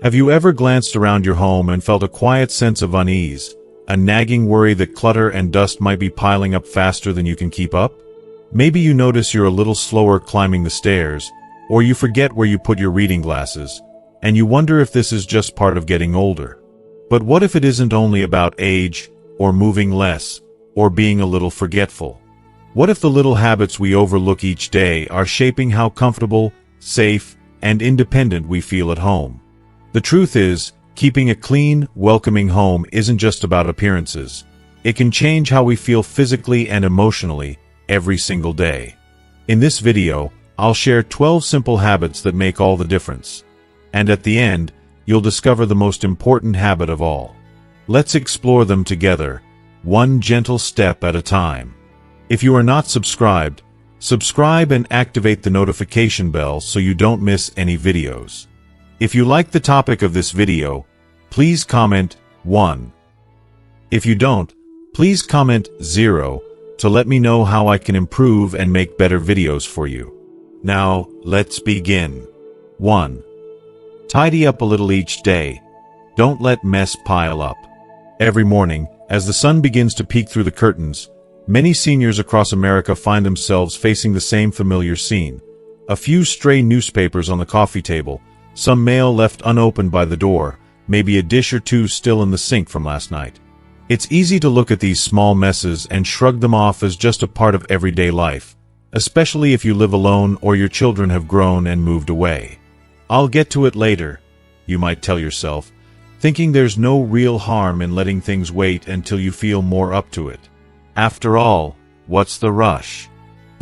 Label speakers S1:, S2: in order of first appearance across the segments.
S1: Have you ever glanced around your home and felt a quiet sense of unease, a nagging worry that clutter and dust might be piling up faster than you can keep up? Maybe you notice you're a little slower climbing the stairs, or you forget where you put your reading glasses, and you wonder if this is just part of getting older. But what if it isn't only about age, or moving less, or being a little forgetful? What if the little habits we overlook each day are shaping how comfortable, safe, and independent we feel at home? The truth is, keeping a clean, welcoming home isn't just about appearances. It can change how we feel physically and emotionally every single day. In this video, I'll share 12 simple habits that make all the difference. And at the end, you'll discover the most important habit of all. Let's explore them together, one gentle step at a time. If you are not subscribed, subscribe and activate the notification bell so you don't miss any videos. If you like the topic of this video, please comment 1. If you don't, please comment 0 to let me know how I can improve and make better videos for you. Now, let's begin. 1. Tidy up a little each day. Don't let mess pile up. Every morning, as the sun begins to peek through the curtains, many seniors across America find themselves facing the same familiar scene. A few stray newspapers on the coffee table, some mail left unopened by the door, maybe a dish or two still in the sink from last night. It's easy to look at these small messes and shrug them off as just a part of everyday life, especially if you live alone or your children have grown and moved away. I'll get to it later, you might tell yourself, thinking there's no real harm in letting things wait until you feel more up to it. After all, what's the rush?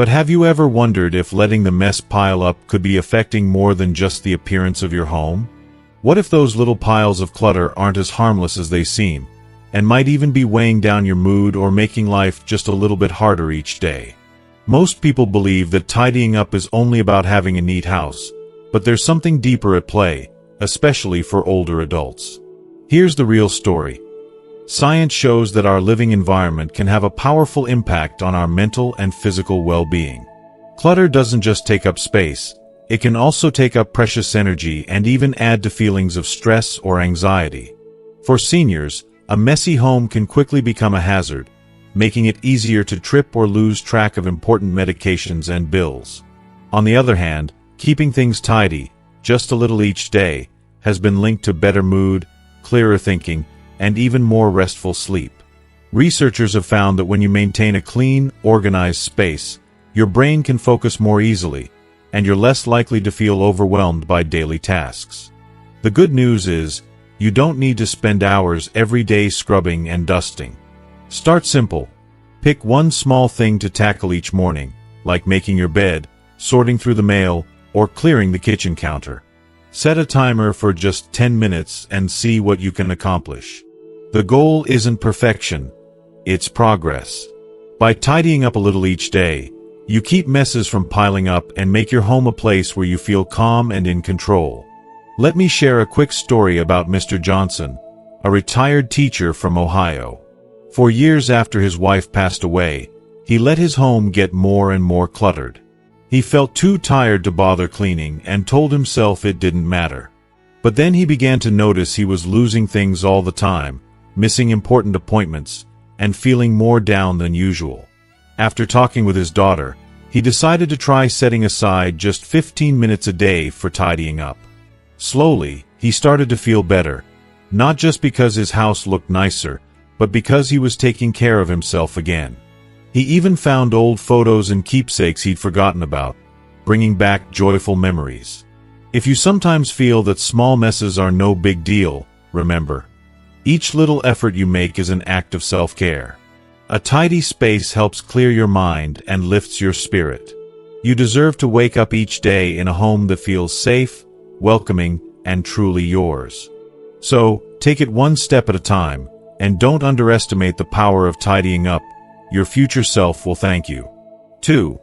S1: But have you ever wondered if letting the mess pile up could be affecting more than just the appearance of your home? What if those little piles of clutter aren't as harmless as they seem, and might even be weighing down your mood or making life just a little bit harder each day? Most people believe that tidying up is only about having a neat house, but there's something deeper at play, especially for older adults. Here's the real story. Science shows that our living environment can have a powerful impact on our mental and physical well-being. Clutter doesn't just take up space, it can also take up precious energy and even add to feelings of stress or anxiety. For seniors, a messy home can quickly become a hazard, making it easier to trip or lose track of important medications and bills. On the other hand, keeping things tidy, just a little each day, has been linked to better mood, clearer thinking, and even more restful sleep. Researchers have found that when you maintain a clean, organized space, your brain can focus more easily, and you're less likely to feel overwhelmed by daily tasks. The good news is, you don't need to spend hours every day scrubbing and dusting. Start simple. Pick one small thing to tackle each morning, like making your bed, sorting through the mail, or clearing the kitchen counter. Set a timer for just 10 minutes and see what you can accomplish. The goal isn't perfection, it's progress. By tidying up a little each day, you keep messes from piling up and make your home a place where you feel calm and in control. Let me share a quick story about Mr. Johnson, a retired teacher from Ohio. For years after his wife passed away, he let his home get more and more cluttered. He felt too tired to bother cleaning and told himself it didn't matter. But then he began to notice he was losing things all the time, missing important appointments, and feeling more down than usual. After talking with his daughter, he decided to try setting aside just 15 minutes a day for tidying up. Slowly, he started to feel better, not just because his house looked nicer, but because he was taking care of himself again. He even found old photos and keepsakes he'd forgotten about, bringing back joyful memories. If you sometimes feel that small messes are no big deal, remember, each little effort you make is an act of self-care. A tidy space helps clear your mind and lifts your spirit. You deserve to wake up each day in a home that feels safe, welcoming, and truly yours. So, take it one step at a time, and don't underestimate the power of tidying up. Your future self will thank you. 2.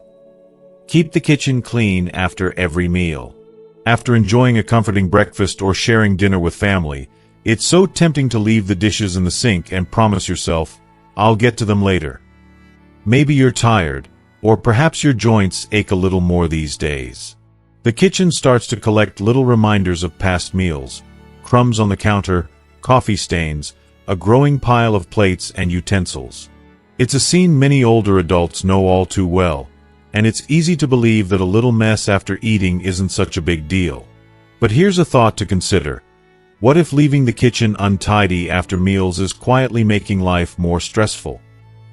S1: Keep the kitchen clean after every meal. After enjoying a comforting breakfast or sharing dinner with family, it's so tempting to leave the dishes in the sink and promise yourself, I'll get to them later. Maybe you're tired, or perhaps your joints ache a little more these days. The kitchen starts to collect little reminders of past meals, crumbs on the counter, coffee stains, a growing pile of plates and utensils. It's a scene many older adults know all too well, and it's easy to believe that a little mess after eating isn't such a big deal. But here's a thought to consider. What if leaving the kitchen untidy after meals is quietly making life more stressful?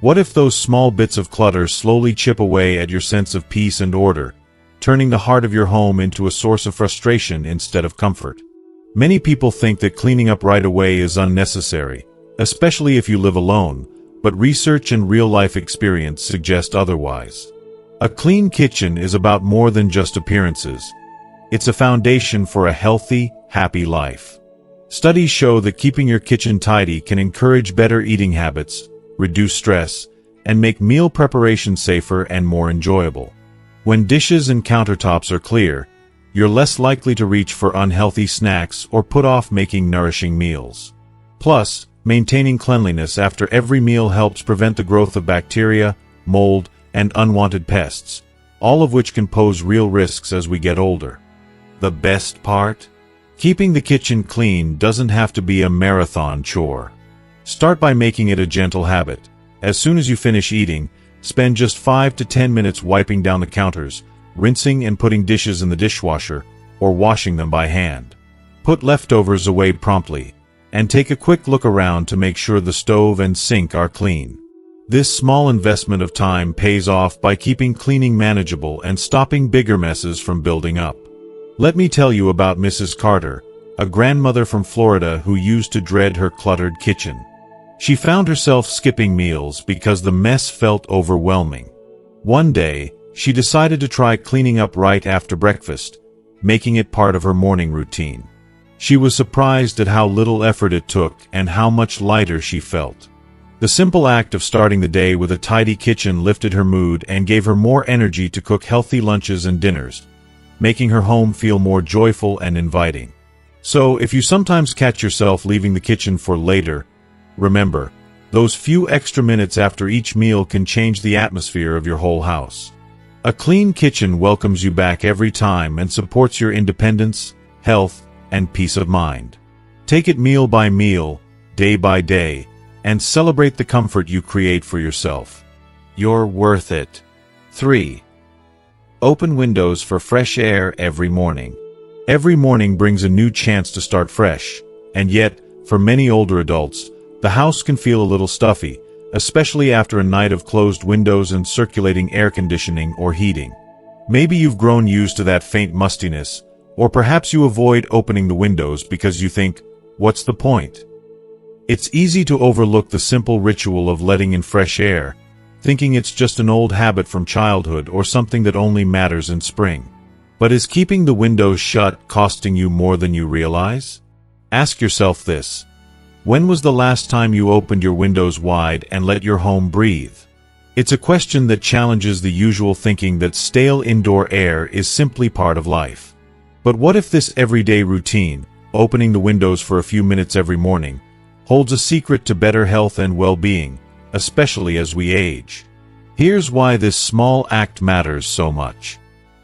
S1: What if those small bits of clutter slowly chip away at your sense of peace and order, turning the heart of your home into a source of frustration instead of comfort? Many people think that cleaning up right away is unnecessary, especially if you live alone, but research and real-life experience suggest otherwise. A clean kitchen is about more than just appearances. It's a foundation for a healthy, happy life. Studies show that keeping your kitchen tidy can encourage better eating habits, reduce stress, and make meal preparation safer and more enjoyable. When dishes and countertops are clear, you're less likely to reach for unhealthy snacks or put off making nourishing meals. Plus, maintaining cleanliness after every meal helps prevent the growth of bacteria, mold, and unwanted pests, all of which can pose real risks as we get older. The best part? Keeping the kitchen clean doesn't have to be a marathon chore. Start by making it a gentle habit. As soon as you finish eating, spend just 5 to 10 minutes wiping down the counters, rinsing and putting dishes in the dishwasher, or washing them by hand. Put leftovers away promptly, and take a quick look around to make sure the stove and sink are clean. This small investment of time pays off by keeping cleaning manageable and stopping bigger messes from building up. Let me tell you about Mrs. Carter, a grandmother from Florida who used to dread her cluttered kitchen. She found herself skipping meals because the mess felt overwhelming. One day, she decided to try cleaning up right after breakfast, making it part of her morning routine. She was surprised at how little effort it took and how much lighter she felt. The simple act of starting the day with a tidy kitchen lifted her mood and gave her more energy to cook healthy lunches and dinners, making her home feel more joyful and inviting. So, if you sometimes catch yourself leaving the kitchen for later, remember, those few extra minutes after each meal can change the atmosphere of your whole house. A clean kitchen welcomes you back every time and supports your independence, health, and peace of mind. Take it meal by meal, day by day, and celebrate the comfort you create for yourself. You're worth it. 3. Open windows for fresh air every morning. Every morning brings a new chance to start fresh, and yet, for many older adults, the house can feel a little stuffy, especially after a night of closed windows and circulating air conditioning or heating. Maybe you've grown used to that faint mustiness, or perhaps you avoid opening the windows because you think, what's the point? It's easy to overlook the simple ritual of letting in fresh air, thinking it's just an old habit from childhood or something that only matters in spring. But is keeping the windows shut costing you more than you realize? Ask yourself this. When was the last time you opened your windows wide and let your home breathe? It's a question that challenges the usual thinking that stale indoor air is simply part of life. But what if this everyday routine, opening the windows for a few minutes every morning, holds a secret to better health and well-being, especially as we age? Here's why this small act matters so much.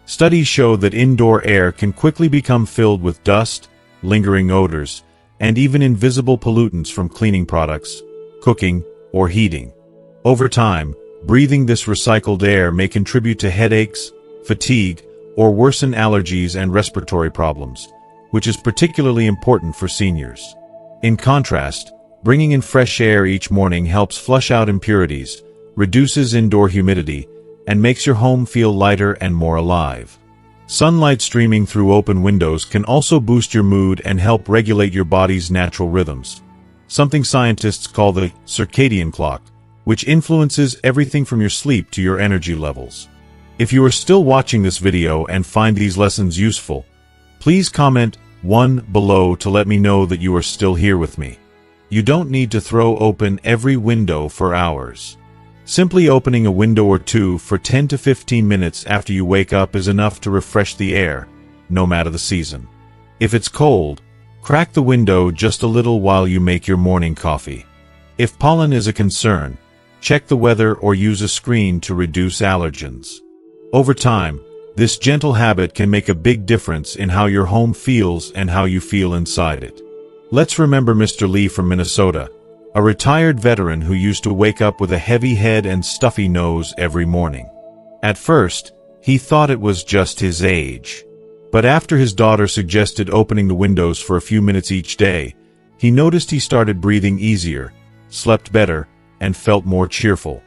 S1: Studies show that indoor air can quickly become filled with dust, lingering odors, and even invisible pollutants from cleaning products, cooking, or heating. Over time, breathing this recycled air may contribute to headaches, fatigue, or worsen allergies and respiratory problems, which is particularly important for seniors. In contrast, bringing in fresh air each morning helps flush out impurities, reduces indoor humidity, and makes your home feel lighter and more alive. Sunlight streaming through open windows can also boost your mood and help regulate your body's natural rhythms, something scientists call the circadian clock, which influences everything from your sleep to your energy levels. If you are still watching this video and find these lessons useful, please comment 1 below to let me know that you are still here with me. You don't need to throw open every window for hours. Simply opening a window or two for 10 to 15 minutes after you wake up is enough to refresh the air, no matter the season. If it's cold, crack the window just a little while you make your morning coffee. If pollen is a concern, check the weather or use a screen to reduce allergens. Over time, this gentle habit can make a big difference in how your home feels and how you feel inside it. Let's remember Mr. Lee from Minnesota, a retired veteran who used to wake up with a heavy head and stuffy nose every morning. At first, he thought it was just his age. But after his daughter suggested opening the windows for a few minutes each day, he noticed he started breathing easier, slept better, and felt more cheerful.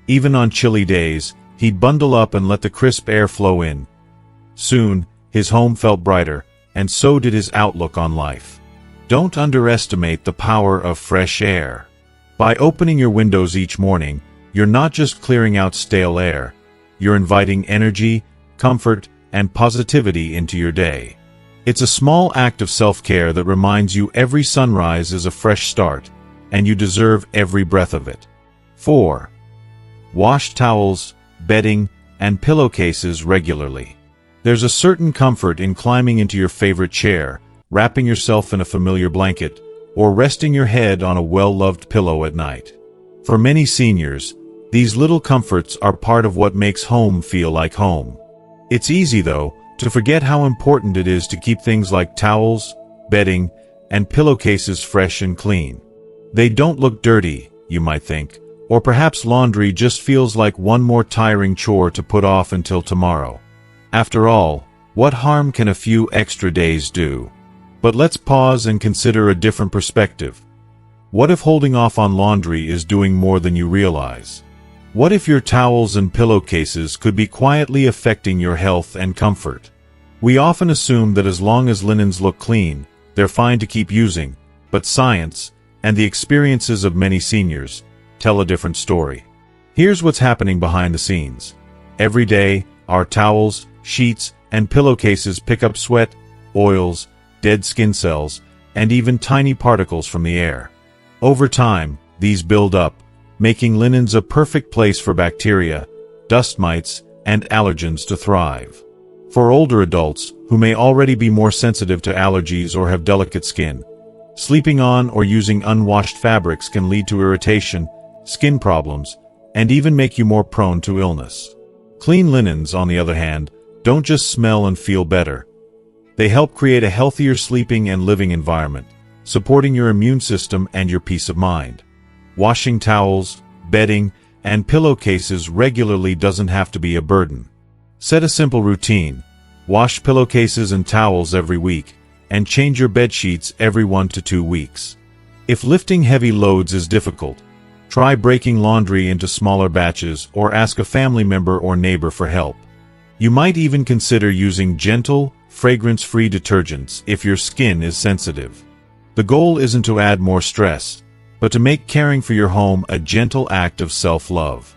S1: Even on chilly days, he'd bundle up and let the crisp air flow in. Soon, his home felt brighter, and so did his outlook on life. Don't underestimate the power of fresh air. By opening your windows each morning, you're not just clearing out stale air, you're inviting energy, comfort, and positivity into your day. It's a small act of self-care that reminds you every sunrise is a fresh start, and you deserve every breath of it. 4. Wash towels, bedding, and pillowcases regularly. There's a certain comfort in climbing into your favorite chair, wrapping yourself in a familiar blanket, or resting your head on a well-loved pillow at night. For many seniors, these little comforts are part of what makes home feel like home. It's easy, though, to forget how important it is to keep things like towels, bedding, and pillowcases fresh and clean. They don't look dirty, you might think, or perhaps laundry just feels like one more tiring chore to put off until tomorrow. After all, what harm can a few extra days do? But let's pause and consider a different perspective. What if holding off on laundry is doing more than you realize? What if your towels and pillowcases could be quietly affecting your health and comfort? We often assume that as long as linens look clean, they're fine to keep using, but science, and the experiences of many seniors, tell a different story. Here's what's happening behind the scenes. Every day, our towels, sheets, and pillowcases pick up sweat, oils, dead skin cells, and even tiny particles from the air. Over time, these build up, making linens a perfect place for bacteria, dust mites, and allergens to thrive. For older adults, who may already be more sensitive to allergies or have delicate skin, sleeping on or using unwashed fabrics can lead to irritation, skin problems, and even make you more prone to illness. Clean linens, on the other hand, don't just smell and feel better. They help create a healthier sleeping and living environment, supporting your immune system and your peace of mind. Washing towels, bedding, and pillowcases regularly doesn't have to be a burden. Set a simple routine. Wash pillowcases and towels every week, and change your bed sheets every 1 to 2 weeks. If lifting heavy loads is difficult, try breaking laundry into smaller batches or ask a family member or neighbor for help. You might even consider using gentle, fragrance-free detergents if your skin is sensitive. The goal isn't to add more stress, but to make caring for your home a gentle act of self-love.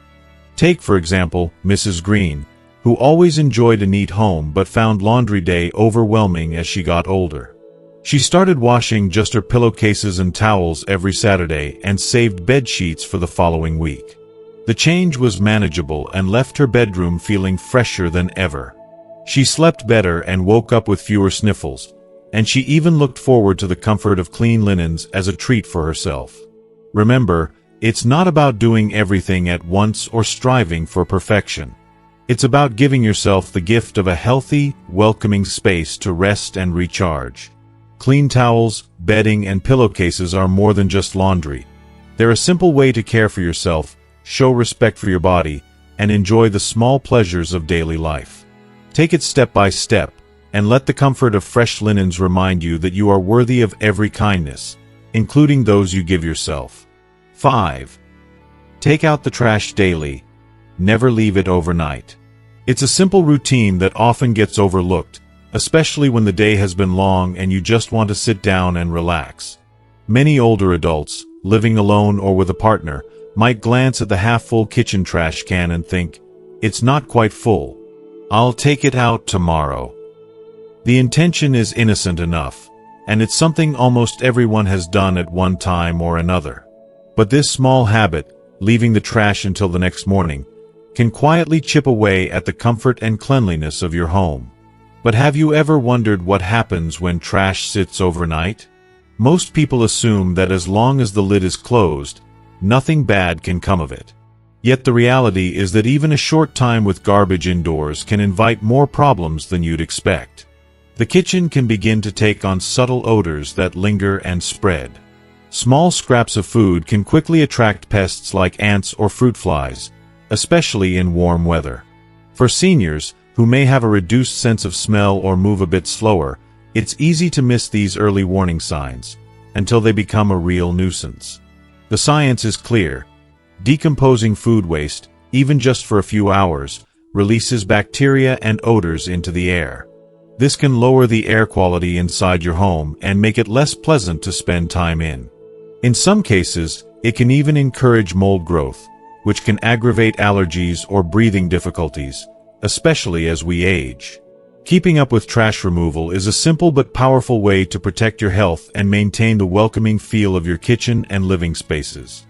S1: Take, for example, Mrs. Green, who always enjoyed a neat home but found laundry day overwhelming as she got older. She started washing just her pillowcases and towels every Saturday and saved bed sheets for the following week. The change was manageable and left her bedroom feeling fresher than ever. She slept better and woke up with fewer sniffles, and she even looked forward to the comfort of clean linens as a treat for herself. Remember, it's not about doing everything at once or striving for perfection. It's about giving yourself the gift of a healthy, welcoming space to rest and recharge. Clean towels, bedding, and pillowcases are more than just laundry. They're a simple way to care for yourself, show respect for your body, and enjoy the small pleasures of daily life. Take it step by step, and let the comfort of fresh linens remind you that you are worthy of every kindness, including those you give yourself. 5. Take out the trash daily. Never leave it overnight. It's a simple routine that often gets overlooked, especially when the day has been long and you just want to sit down and relax. Many older adults, living alone or with a partner, might glance at the half-full kitchen trash can and think, "It's not quite full. I'll take it out tomorrow." The intention is innocent enough, and it's something almost everyone has done at one time or another. But this small habit, leaving the trash until the next morning, can quietly chip away at the comfort and cleanliness of your home. But have you ever wondered what happens when trash sits overnight? Most people assume that as long as the lid is closed, nothing bad can come of it. Yet the reality is that even a short time with garbage indoors can invite more problems than you'd expect. The kitchen can begin to take on subtle odors that linger and spread. Small scraps of food can quickly attract pests like ants or fruit flies, especially in warm weather. For seniors, who may have a reduced sense of smell or move a bit slower, it's easy to miss these early warning signs, until they become a real nuisance. The science is clear. Decomposing food waste, even just for a few hours, releases bacteria and odors into the air. This can lower the air quality inside your home and make it less pleasant to spend time in. In some cases, it can even encourage mold growth, which can aggravate allergies or breathing difficulties, especially as we age. Keeping up with trash removal is a simple but powerful way to protect your health and maintain the welcoming feel of your kitchen and living spaces.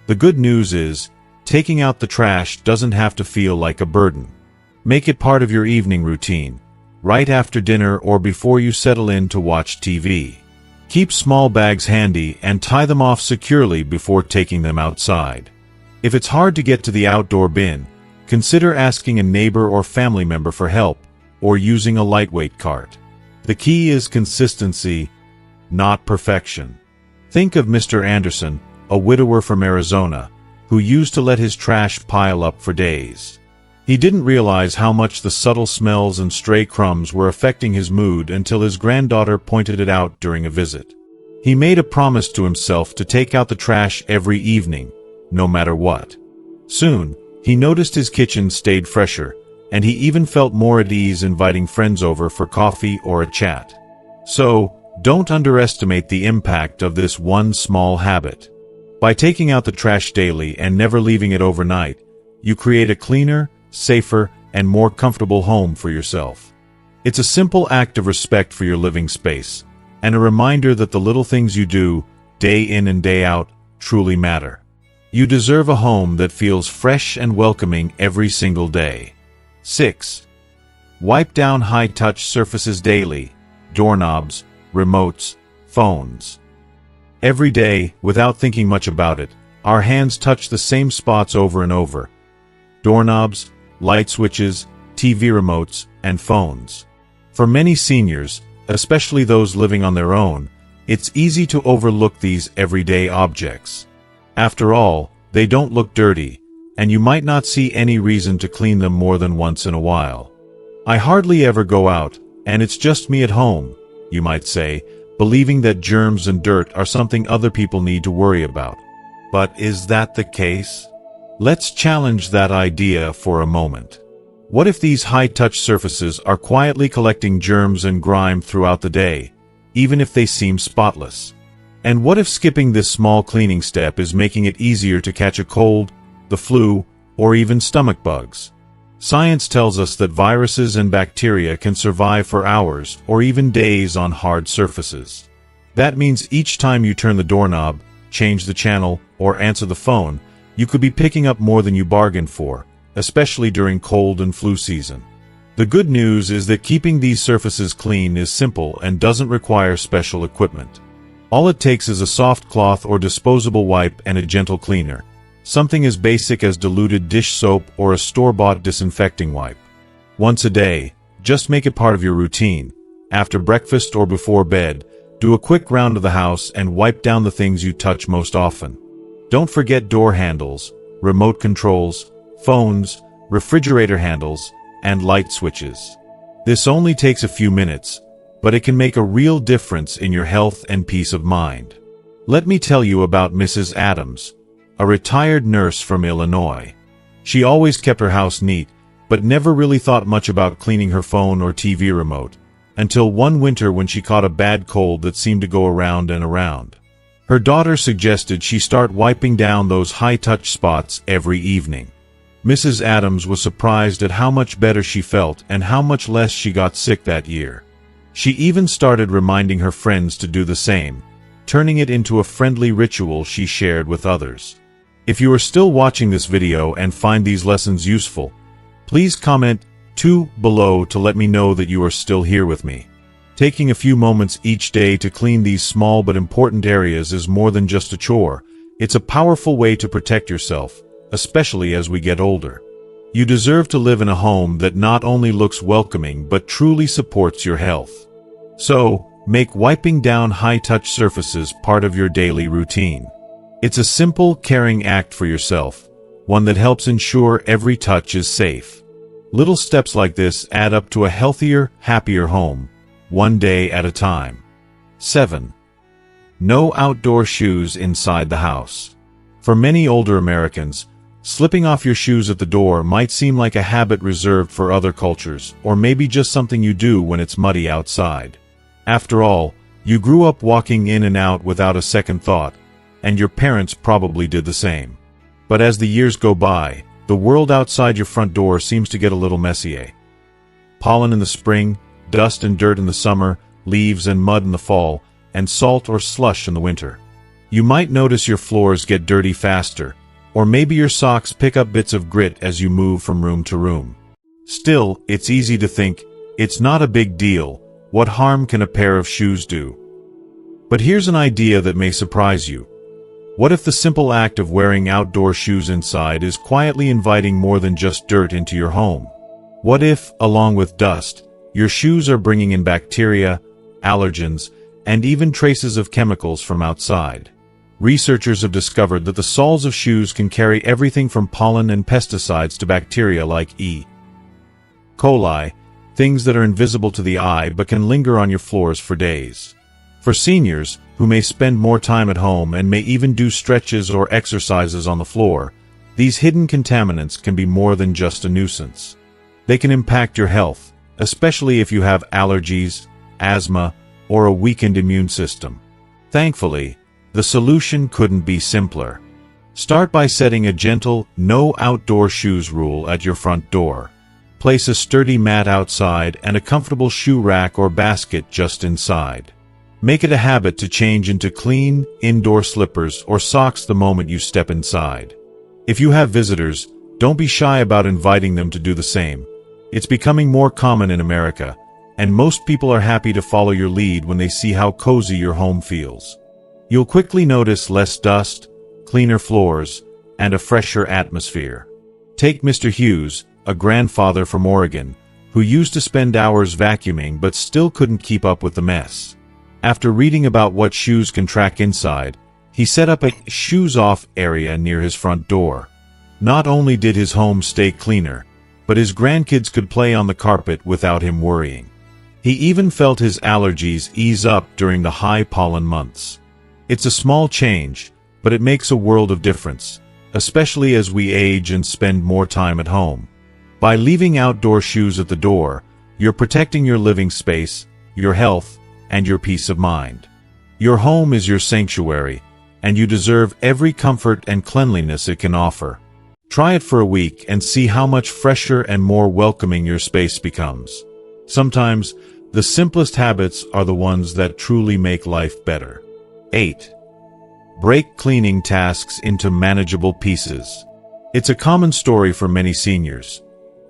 S1: The good news is, taking out the trash doesn't have to feel like a burden. Make it part of your evening routine, right after dinner or before you settle in to watch TV. Keep small bags handy and tie them off securely before taking them outside. If it's hard to get to the outdoor bin, consider asking a neighbor or family member for help, or using a lightweight cart. The key is consistency, not perfection. Think of Mr. Anderson, a widower from Arizona, who used to let his trash pile up for days. He didn't realize how much the subtle smells and stray crumbs were affecting his mood until his granddaughter pointed it out during a visit. He made a promise to himself to take out the trash every evening, no matter what. Soon, he noticed his kitchen stayed fresher, and he even felt more at ease inviting friends over for coffee or a chat. So, don't underestimate the impact of this one small habit. By taking out the trash daily and never leaving it overnight, you create a cleaner, safer, and more comfortable home for yourself. It's a simple act of respect for your living space, and a reminder that the little things you do, day in and day out, truly matter. You deserve a home that feels fresh and welcoming every single day. 6. Wipe down high-touch surfaces daily: doorknobs, remotes, phones. Every day, without thinking much about it, our hands touch the same spots over and over: doorknobs, light switches, TV remotes, and phones. For many seniors, especially those living on their own, it's easy to overlook these everyday objects. After all, they don't look dirty, and you might not see any reason to clean them more than once in a while. I hardly ever go out, and it's just me at home, you might say, believing that germs and dirt are something other people need to worry about. But is that the case? Let's challenge that idea for a moment. What if these high-touch surfaces are quietly collecting germs and grime throughout the day, even if they seem spotless? And what if skipping this small cleaning step is making it easier to catch a cold, the flu, or even stomach bugs? Science tells us that viruses and bacteria can survive for hours or even days on hard surfaces. That means each time you turn the doorknob, change the channel, or answer the phone, you could be picking up more than you bargained for, especially during cold and flu season. The good news is that keeping these surfaces clean is simple and doesn't require special equipment. All it takes is a soft cloth or disposable wipe and a gentle cleaner, something as basic as diluted dish soap or a store-bought disinfecting wipe. Once a day, just make it part of your routine. After breakfast or before bed, do a quick round of the house and wipe down the things you touch most often. Don't forget door handles, remote controls, phones, refrigerator handles, and light switches. This only takes a few minutes, but it can make a real difference in your health and peace of mind. Let me tell you about Mrs. Adams, a retired nurse from Illinois. She always kept her house neat, but never really thought much about cleaning her phone or TV remote, until one winter when she caught a bad cold that seemed to go around and around. Her daughter suggested she start wiping down those high-touch spots every evening. Mrs. Adams was surprised at how much better she felt and how much less she got sick that year. She even started reminding her friends to do the same, turning it into a friendly ritual she shared with others. If you are still watching this video and find these lessons useful, please comment 2 below to let me know that you are still here with me. Taking a few moments each day to clean these small but important areas is more than just a chore. It's a powerful way to protect yourself, especially as we get older. You deserve to live in a home that not only looks welcoming but truly supports your health. So, make wiping down high-touch surfaces part of your daily routine. It's a simple, caring act for yourself, one that helps ensure every touch is safe. Little steps like this add up to a healthier, happier home, one day at a time. 7. No outdoor shoes inside the house. For many older Americans, slipping off your shoes at the door might seem like a habit reserved for other cultures, or maybe just something you do when it's muddy outside. After all, you grew up walking in and out without a second thought, and your parents probably did the same. But as the years go by, the world outside your front door seems to get a little messy, eh? Pollen in the spring, dust and dirt in the summer, leaves and mud in the fall, and salt or slush in the winter. You might notice your floors get dirty faster, or maybe your socks pick up bits of grit as you move from room to room. Still, it's easy to think, it's not a big deal, what harm can a pair of shoes do? But here's an idea that may surprise you. What if the simple act of wearing outdoor shoes inside is quietly inviting more than just dirt into your home? What if, along with dust, your shoes are bringing in bacteria, allergens, and even traces of chemicals from outside? Researchers have discovered that the soles of shoes can carry everything from pollen and pesticides to bacteria like E. coli, things that are invisible to the eye but can linger on your floors for days. For seniors, who may spend more time at home and may even do stretches or exercises on the floor, these hidden contaminants can be more than just a nuisance. They can impact your health, especially if you have allergies, asthma, or a weakened immune system. Thankfully, the solution couldn't be simpler. Start by setting a gentle, no outdoor shoes rule at your front door. Place a sturdy mat outside and a comfortable shoe rack or basket just inside. Make it a habit to change into clean, indoor slippers or socks the moment you step inside. If you have visitors, don't be shy about inviting them to do the same. It's becoming more common in America, and most people are happy to follow your lead when they see how cozy your home feels. You'll quickly notice less dust, cleaner floors, and a fresher atmosphere. Take Mr. Hughes, a grandfather from Oregon, who used to spend hours vacuuming but still couldn't keep up with the mess. After reading about what shoes can track inside, he set up a shoes-off area near his front door. Not only did his home stay cleaner, but his grandkids could play on the carpet without him worrying. He even felt his allergies ease up during the high pollen months. It's a small change, but it makes a world of difference, especially as we age and spend more time at home. By leaving outdoor shoes at the door, you're protecting your living space, your health, and your peace of mind. Your home is your sanctuary, and you deserve every comfort and cleanliness it can offer. Try it for a week and see how much fresher and more welcoming your space becomes. Sometimes, the simplest habits are the ones that truly make life better. 8. Break cleaning tasks into manageable pieces. It's a common story for many seniors.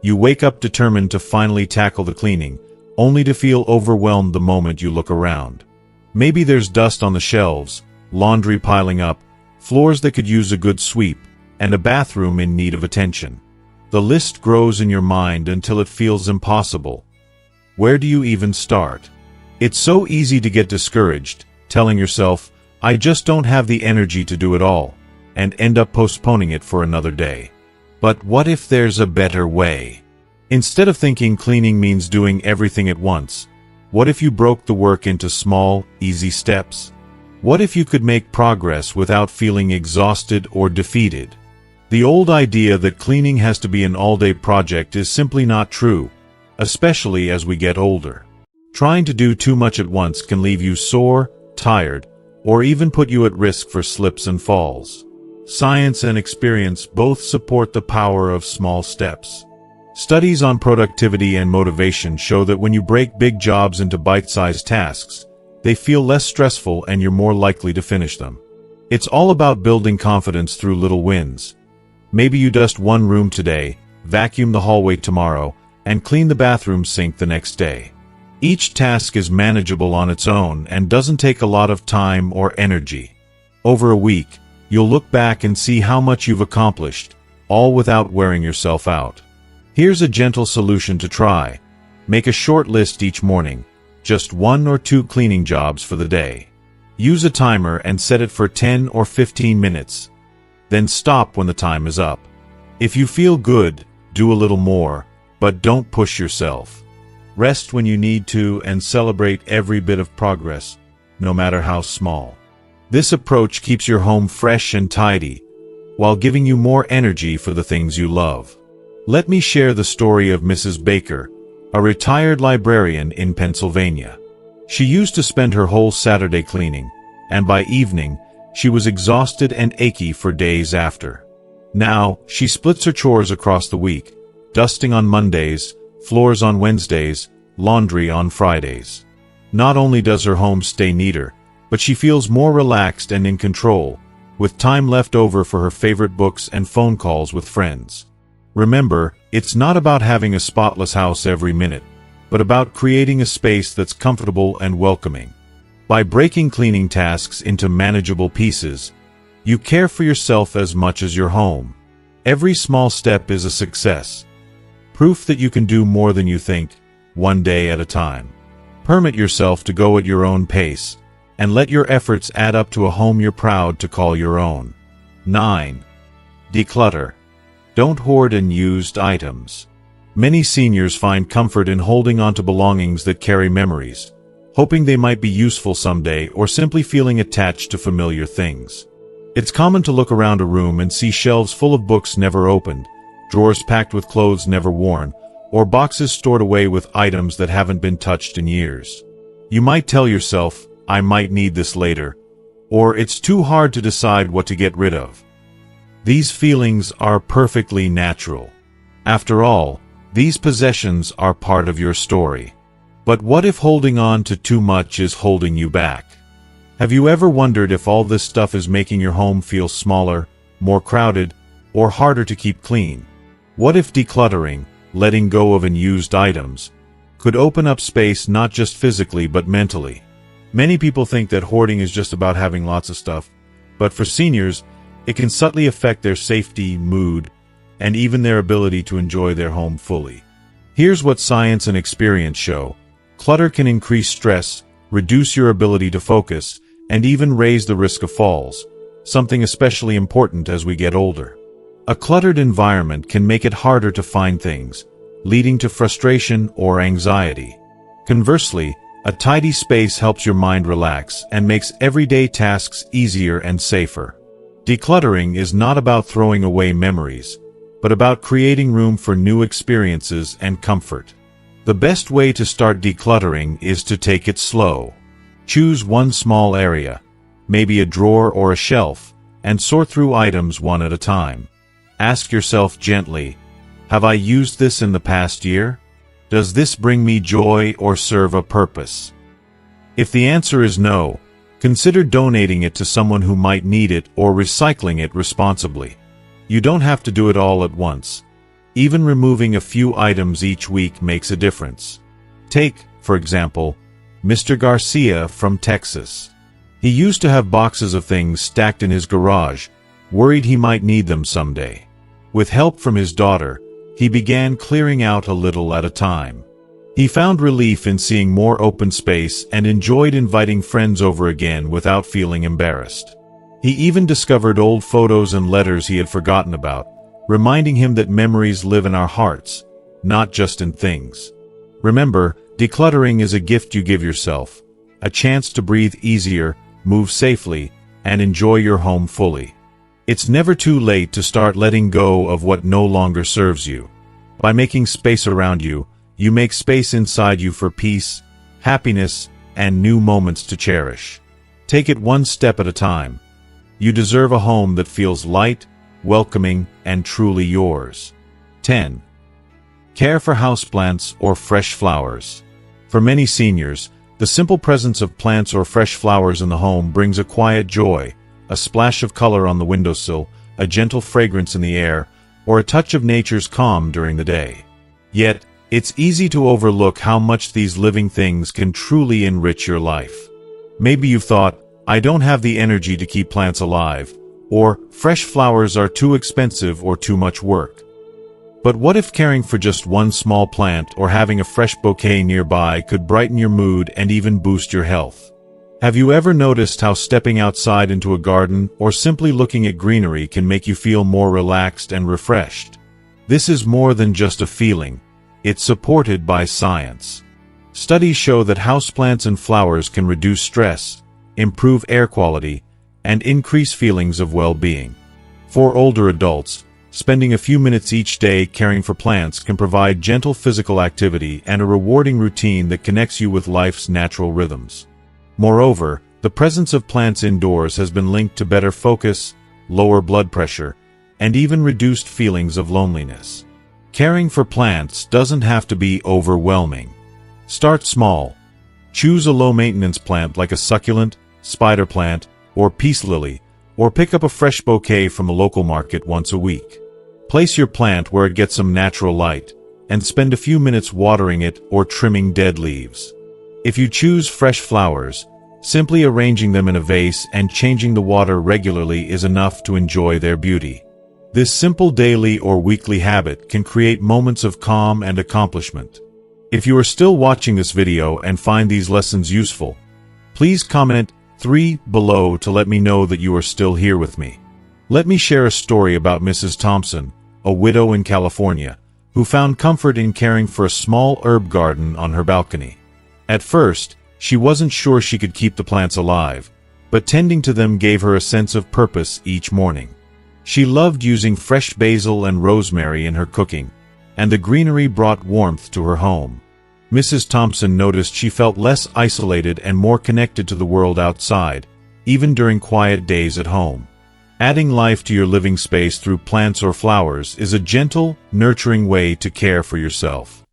S1: You wake up determined to finally tackle the cleaning, only to feel overwhelmed the moment you look around. Maybe there's dust on the shelves, laundry piling up, floors that could use a good sweep, and a bathroom in need of attention. The list grows in your mind until it feels impossible. Where do you even start? It's so easy to get discouraged, telling yourself, I just don't have the energy to do it all, and end up postponing it for another day. But what if there's a better way? Instead of thinking cleaning means doing everything at once, what if you broke the work into small, easy steps? What if you could make progress without feeling exhausted or defeated? The old idea that cleaning has to be an all-day project is simply not true, especially as we get older. Trying to do too much at once can leave you sore, tired, or even put you at risk for slips and falls. Science and experience both support the power of small steps. Studies on productivity and motivation show that when you break big jobs into bite-sized tasks, they feel less stressful and you're more likely to finish them. It's all about building confidence through little wins. Maybe you dust one room today, vacuum the hallway tomorrow, and clean the bathroom sink the next day. Each task is manageable on its own and doesn't take a lot of time or energy. Over a week, you'll look back and see how much you've accomplished, all without wearing yourself out. Here's a gentle solution to try. Make a short list each morning. just 1 or 2 cleaning jobs for the day. Use a timer and set it for 10 or 15 minutes. Then stop when the time is up. If you feel good, do a little more, but don't push yourself. Rest when you need to and celebrate every bit of progress, no matter how small. This approach keeps your home fresh and tidy, while giving you more energy for the things you love. Let me share the story of Mrs. Baker, a retired librarian in Pennsylvania. She used to spend her whole Saturday cleaning, and by evening, she was exhausted and achy for days after. Now, she splits her chores across the week, dusting on Mondays, floors on Wednesdays, laundry on Fridays. Not only does her home stay neater, but she feels more relaxed and in control, with time left over for her favorite books and phone calls with friends. Remember, it's not about having a spotless house every minute, but about creating a space that's comfortable and welcoming. By breaking cleaning tasks into manageable pieces, you care for yourself as much as your home. Every small step is a success. Proof that you can do more than you think, one day at a time. Permit yourself to go at your own pace, and let your efforts add up to a home you're proud to call your own. 9. Declutter. Don't hoard unused items. Many seniors find comfort in holding on to belongings that carry memories, hoping they might be useful someday or simply feeling attached to familiar things. It's common to look around a room and see shelves full of books never opened, drawers packed with clothes never worn, or boxes stored away with items that haven't been touched in years. You might tell yourself, "I might need this later," or "It's too hard to decide what to get rid of." These feelings are perfectly natural. After all, these possessions are part of your story. But what if holding on to too much is holding you back? Have you ever wondered if all this stuff is making your home feel smaller, more crowded, or harder to keep clean? What if decluttering, letting go of unused items, could open up space not just physically but mentally? Many people think that hoarding is just about having lots of stuff, but for seniors, it can subtly affect their safety, mood, and even their ability to enjoy their home fully. Here's what science and experience show. Clutter can increase stress, reduce your ability to focus, and even raise the risk of falls, something especially important as we get older. A cluttered environment can make it harder to find things, leading to frustration or anxiety. Conversely, a tidy space helps your mind relax and makes everyday tasks easier and safer. Decluttering is not about throwing away memories, but about creating room for new experiences and comfort. The best way to start decluttering is to take it slow. Choose one small area, maybe a drawer or a shelf, and sort through items one at a time. Ask yourself gently, have I used this in the past year? Does this bring me joy or serve a purpose? If the answer is no, consider donating it to someone who might need it or recycling it responsibly. You don't have to do it all at once. Even removing a few items each week makes a difference. Take, for example, Mr. Garcia from Texas. He used to have boxes of things stacked in his garage, worried he might need them someday. With help from his daughter, he began clearing out a little at a time. He found relief in seeing more open space and enjoyed inviting friends over again without feeling embarrassed. He even discovered old photos and letters he had forgotten about, reminding him that memories live in our hearts, not just in things. Remember, decluttering is a gift you give yourself, a chance to breathe easier, move safely, and enjoy your home fully. It's never too late to start letting go of what no longer serves you. By making space around you, you make space inside you for peace, happiness, and new moments to cherish. Take it one step at a time. You deserve a home that feels light, welcoming, and truly yours. 10. Care for houseplants or fresh flowers. For many seniors, the simple presence of plants or fresh flowers in the home brings a quiet joy, a splash of color on the windowsill, a gentle fragrance in the air, or a touch of nature's calm during the day. Yet, it's easy to overlook how much these living things can truly enrich your life. Maybe you've thought, I don't have the energy to keep plants alive, or fresh flowers are too expensive or too much work. But what if caring for just one small plant or having a fresh bouquet nearby could brighten your mood and even boost your health? Have you ever noticed how stepping outside into a garden or simply looking at greenery can make you feel more relaxed and refreshed? This is more than just a feeling. It's supported by science. Studies show that houseplants and flowers can reduce stress, improve air quality, and increase feelings of well-being. For older adults, spending a few minutes each day caring for plants can provide gentle physical activity and a rewarding routine that connects you with life's natural rhythms. Moreover, the presence of plants indoors has been linked to better focus, lower blood pressure, and even reduced feelings of loneliness. Caring for plants doesn't have to be overwhelming. Start small. Choose a low-maintenance plant like a succulent, spider plant, or peace lily, or pick up a fresh bouquet from a local market once a week. Place your plant where it gets some natural light, and spend a few minutes watering it or trimming dead leaves. If you choose fresh flowers, simply arranging them in a vase and changing the water regularly is enough to enjoy their beauty. This simple daily or weekly habit can create moments of calm and accomplishment. If you are still watching this video and find these lessons useful, please comment 3 below to let me know that you are still here with me. Let me share a story about Mrs. Thompson, a widow in California, who found comfort in caring for a small herb garden on her balcony. At first, she wasn't sure she could keep the plants alive, but tending to them gave her a sense of purpose each morning. She loved using fresh basil and rosemary in her cooking, and the greenery brought warmth to her home. Mrs. Thompson noticed she felt less isolated and more connected to the world outside, even during quiet days at home. Adding life to your living space through plants or flowers is a gentle, nurturing way to care for yourself.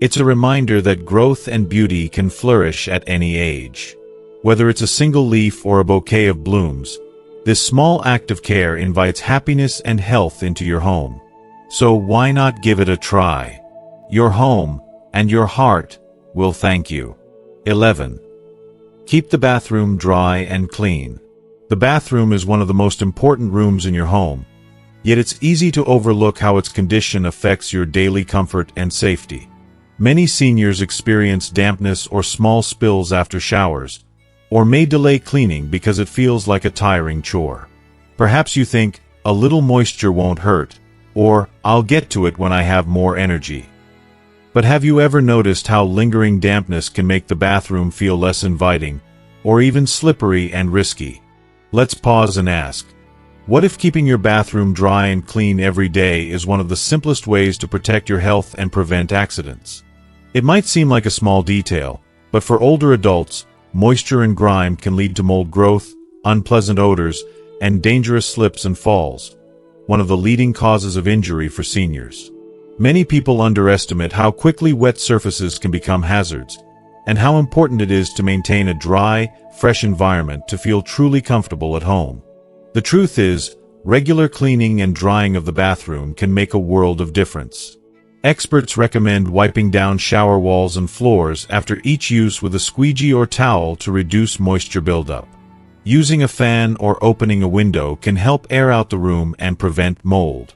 S1: It's a reminder that growth and beauty can flourish at any age. Whether it's a single leaf or a bouquet of blooms, this small act of care invites happiness and health into your home. So why not give it a try? Your home and your heart will thank you. 11. Keep the bathroom dry and clean. The bathroom is one of the most important rooms in your home, yet it's easy to overlook how its condition affects your daily comfort and safety. Many seniors experience dampness or small spills after showers, or may delay cleaning because it feels like a tiring chore. Perhaps you think, a little moisture won't hurt, or I'll get to it when I have more energy. But have you ever noticed how lingering dampness can make the bathroom feel less inviting, or even slippery and risky? Let's pause and ask, what if keeping your bathroom dry and clean every day is one of the simplest ways to protect your health and prevent accidents? It might seem like a small detail, but for older adults, moisture and grime can lead to mold growth, unpleasant odors, and dangerous slips and falls, one of the leading causes of injury for seniors. Many people underestimate how quickly wet surfaces can become hazards, and how important it is to maintain a dry, fresh environment to feel truly comfortable at home. The truth is, regular cleaning and drying of the bathroom can make a world of difference. Experts recommend wiping down shower walls and floors after each use with a squeegee or towel to reduce moisture buildup. Using a fan or opening a window can help air out the room and prevent mold.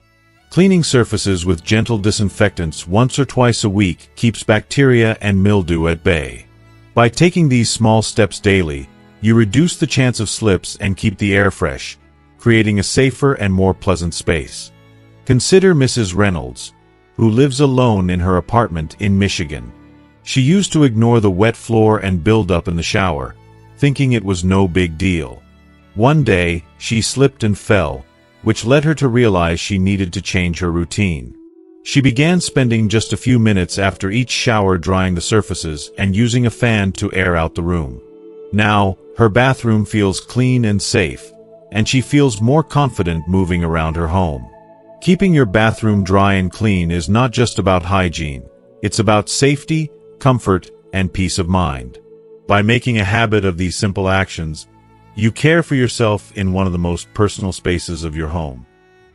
S1: Cleaning surfaces with gentle disinfectants once or twice a week keeps bacteria and mildew at bay. By taking these small steps daily, you reduce the chance of slips and keep the air fresh, creating a safer and more pleasant space. Consider Mrs. Reynolds, who lives alone in her apartment in Michigan. She used to ignore the wet floor and buildup in the shower, thinking it was no big deal. One day, she slipped and fell, which led her to realize she needed to change her routine. She began spending just a few minutes after each shower drying the surfaces and using a fan to air out the room. Now, her bathroom feels clean and safe, and she feels more confident moving around her home. Keeping your bathroom dry and clean is not just about hygiene, it's about safety, comfort, and peace of mind. By making a habit of these simple actions, you care for yourself in one of the most personal spaces of your home.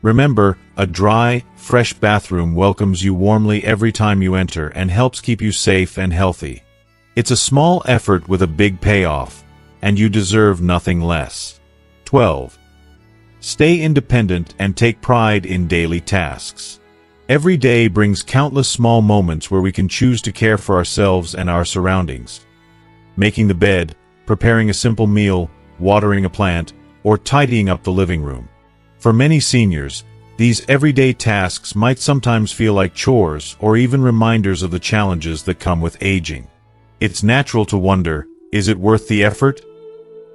S1: Remember, a dry, fresh bathroom welcomes you warmly every time you enter and helps keep you safe and healthy. It's a small effort with a big payoff, and you deserve nothing less. 12. Stay independent and take pride in daily tasks. Every day brings countless small moments where we can choose to care for ourselves and our surroundings. Making the bed, preparing a simple meal, watering a plant, or tidying up the living room. For many seniors, these everyday tasks might sometimes feel like chores or even reminders of the challenges that come with aging. It's natural to wonder, is it worth the effort?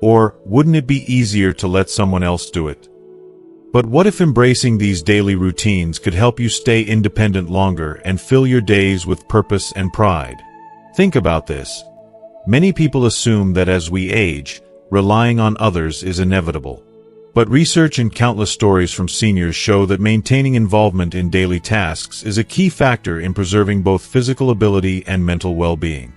S1: Or wouldn't it be easier to let someone else do it? But what if embracing these daily routines could help you stay independent longer and fill your days with purpose and pride? Think about this. Many people assume that as we age, relying on others is inevitable. But research and countless stories from seniors show that maintaining involvement in daily tasks is a key factor in preserving both physical ability and mental well-being.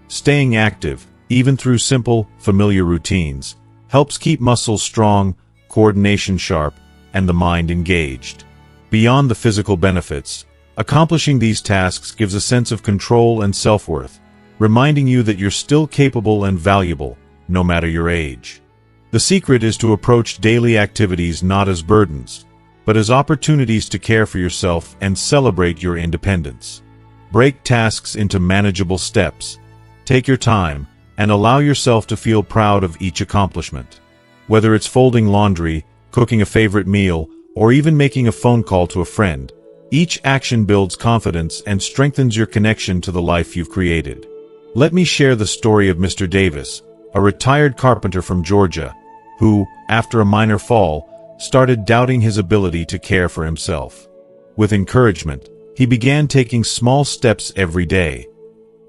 S1: Staying active, even through simple, familiar routines, helps keep muscles strong, coordination sharp, and the mind engaged. Beyond the physical benefits, accomplishing these tasks gives a sense of control and self-worth, reminding you that you're still capable and valuable, no matter your age. The secret is to approach daily activities not as burdens, but as opportunities to care for yourself and celebrate your independence. Break tasks into manageable steps. Take your time, and allow yourself to feel proud of each accomplishment. Whether it's folding laundry, cooking a favorite meal, or even making a phone call to a friend, each action builds confidence and strengthens your connection to the life you've created. Let me share the story of Mr. Davis, a retired carpenter from Georgia, who, after a minor fall, started doubting his ability to care for himself. With encouragement, he began taking small steps every day,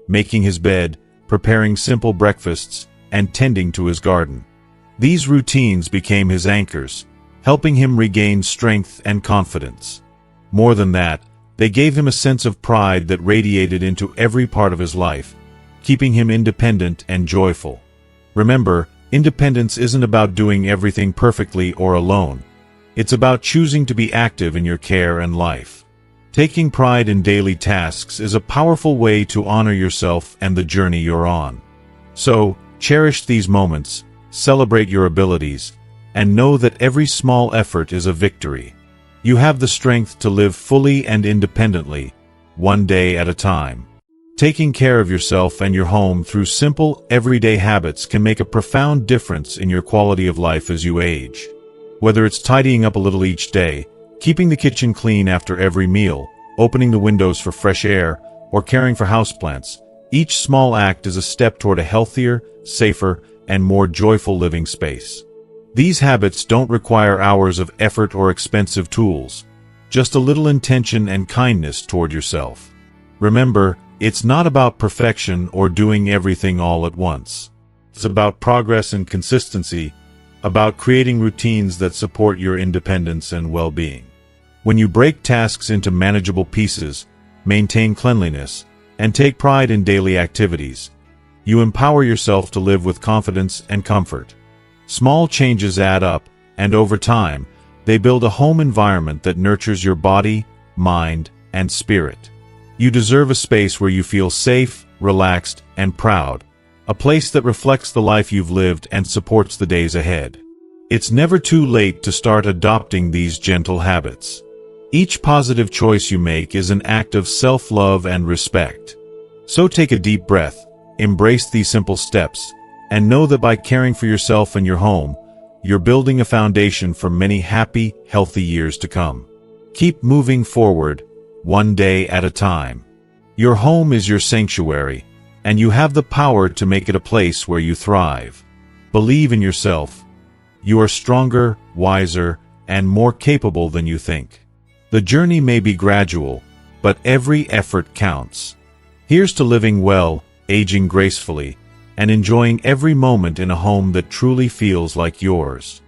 S1: making his bed, preparing simple breakfasts, and tending to his garden. These routines became his anchors, helping him regain strength and confidence. More than that, they gave him a sense of pride that radiated into every part of his life, keeping him independent and joyful. Remember, independence isn't about doing everything perfectly or alone. It's about choosing to be active in your care and life. Taking pride in daily tasks is a powerful way to honor yourself and the journey you're on. So, cherish these moments, celebrate your abilities, and know that every small effort is a victory. You have the strength to live fully and independently, one day at a time. Taking care of yourself and your home through simple, everyday habits can make a profound difference in your quality of life as you age. Whether it's tidying up a little each day, keeping the kitchen clean after every meal, opening the windows for fresh air, or caring for houseplants, each small act is a step toward a healthier, safer, and more joyful living space. These habits don't require hours of effort or expensive tools, just a little intention and kindness toward yourself. Remember, it's not about perfection or doing everything all at once. It's about progress and consistency, about creating routines that support your independence and well-being. When you break tasks into manageable pieces, maintain cleanliness, and take pride in daily activities, you empower yourself to live with confidence and comfort. Small changes add up, and over time, they build a home environment that nurtures your body, mind, and spirit. You deserve a space where you feel safe, relaxed, and proud, a place that reflects the life you've lived and supports the days ahead. It's never too late to start adopting these gentle habits. Each positive choice you make is an act of self-love and respect. So take a deep breath, embrace these simple steps, and know that by caring for yourself and your home, you're building a foundation for many happy, healthy years to come. Keep moving forward, one day at a time. Your home is your sanctuary, and you have the power to make it a place where you thrive. Believe in yourself. You are stronger, wiser, and more capable than you think. The journey may be gradual, but every effort counts. Here's to living well, aging gracefully, and enjoying every moment in a home that truly feels like yours.